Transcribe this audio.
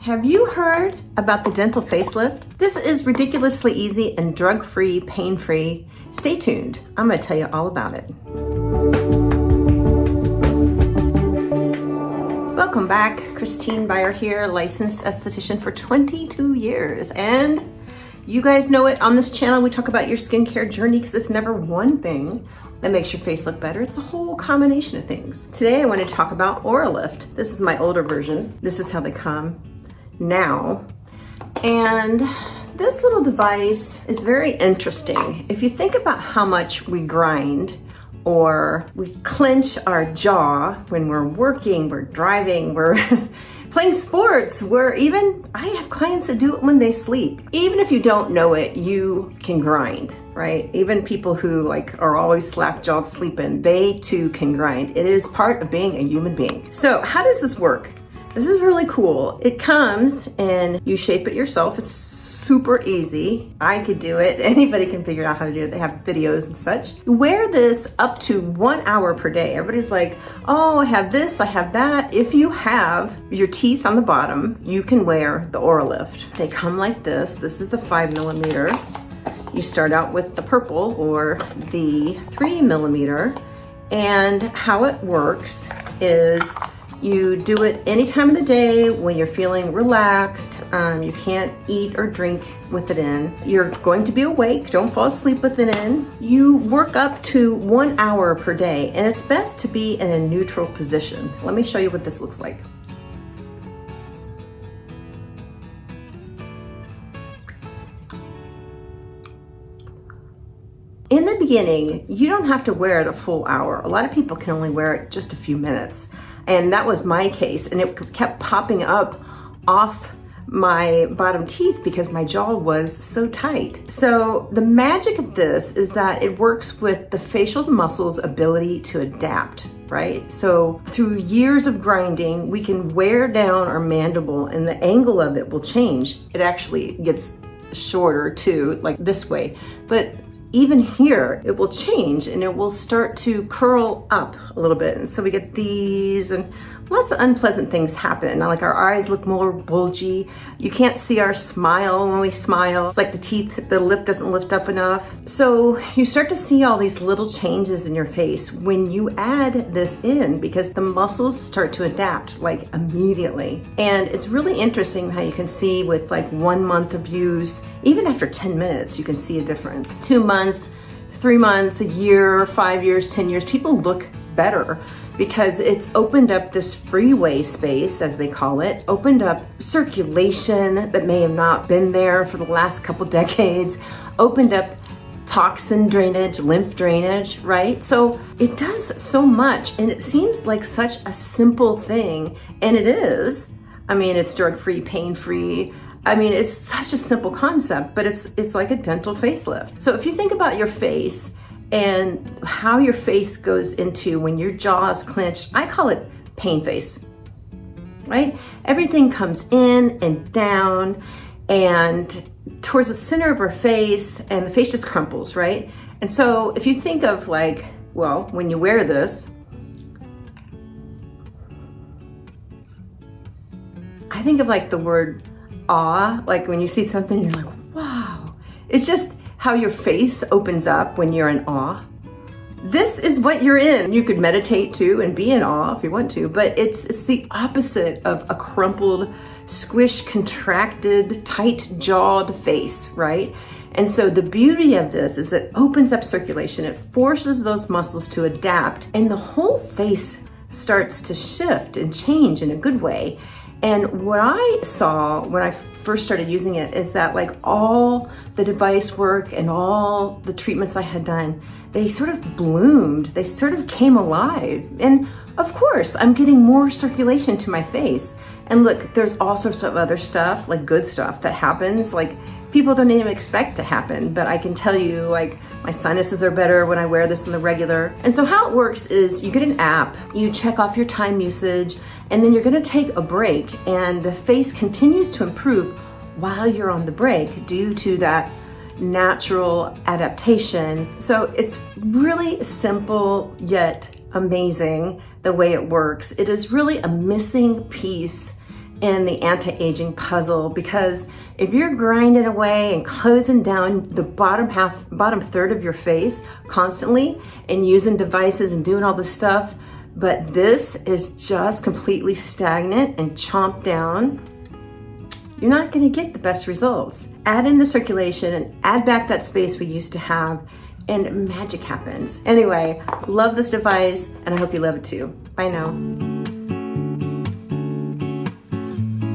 Have you heard about the dental facelift? This is ridiculously easy and drug-free, pain-free. Stay tuned. I'm going to tell you all about it. Welcome back. Christine Byer here, licensed esthetician for 22 years. And you guys know it, on this channel we talk about your skincare journey because it's never one thing that makes your face look better. It's a whole combination of things. Today I want to talk about Oralift. This is my older version. This is how they come now. And this little device is very interesting. If you think about how much we grind or we clench our jaw when we're working, we're driving, we're playing sports, I have clients that do it when they sleep. Even if you don't know it, you can grind, right? Even people who are always slack-jawed sleeping, they too can grind. It is part of being a human being. So how does this work? This is really cool. It comes and you shape it yourself. It's super easy. I could do it. Anybody can figure out how to do it. They have videos and such. You wear this up to 1 hour per day. Everybody's like, oh, I have this, I have that. If you have your teeth on the bottom, you can wear the Oralift. They come like this. This is the 5mm. You start out with the purple or the 3mm. And how it works is you do it any time of the day when you're feeling relaxed. You can't eat or drink with it in. You're going to be awake. Don't fall asleep with it in. You work up to 1 hour per day, and it's best to be in a neutral position. Let me show you what this looks like. In the beginning, you don't have to wear it a full hour. A lot of people can only wear it just a few minutes. And that was my case, and it kept popping up off my bottom teeth because my jaw was so tight. So the magic of this is that it works with the facial muscles' ability to adapt, right? So through years of grinding, we can wear down our mandible and the angle of it will change. It actually gets shorter too, like this way. But even here, it will change and it will start to curl up a little bit. And so we get these and lots of unpleasant things happen. Like our eyes look more bulgy. You can't see our smile when we smile. It's like the lip doesn't lift up enough. So you start to see all these little changes in your face when you add this in because the muscles start to adapt like immediately. And it's really interesting how you can see with 1 month of use, even after 10 minutes, you can see a difference. 2 months, 3 months, a year, 5 years, 10 years, people look better because it's opened up this freeway space, as they call it, opened up circulation that may have not been there for the last couple decades, opened up toxin drainage, lymph drainage, right? So it does so much, and it seems like such a simple thing, and it is. I mean, it's drug-free, pain-free. I mean, it's such a simple concept, but it's like a dental facelift. So if you think about your face and how your face goes into when your jaw is clenched, I call it pain face, right? Everything comes in and down and towards the center of our face, and the face just crumples, right? And so if you think of when you wear this, I think of the word awe, when you see something, you're like, wow. It's just how your face opens up when you're in awe. This is what you're in. You could meditate too and be in awe if you want to, but it's the opposite of a crumpled, squished, contracted, tight-jawed face, right? And so the beauty of this is it opens up circulation. It forces those muscles to adapt, and the whole face starts to shift and change in a good way. And what I saw when I first started using it is that all the device work and all the treatments I had done, they sort of bloomed, they sort of came alive. And of course, I'm getting more circulation to my face. And look, there's all sorts of other stuff, good stuff that happens, people don't even expect to happen. But I can tell you, my sinuses are better when I wear this on the regular. And so how it works is you get an app, you check off your time usage, and then you're gonna take a break, and the face continues to improve while you're on the break due to that natural adaptation. So it's really simple yet amazing the way it works. It is really a missing piece in the anti-aging puzzle, because if you're grinding away and closing down the bottom third of your face constantly and using devices and doing all this stuff, but this is just completely stagnant and chomped down, you're not going to get the best results. Add in the circulation and add back that space we used to have, and magic happens. Anyway, love this device, and I hope you love it too. Bye now.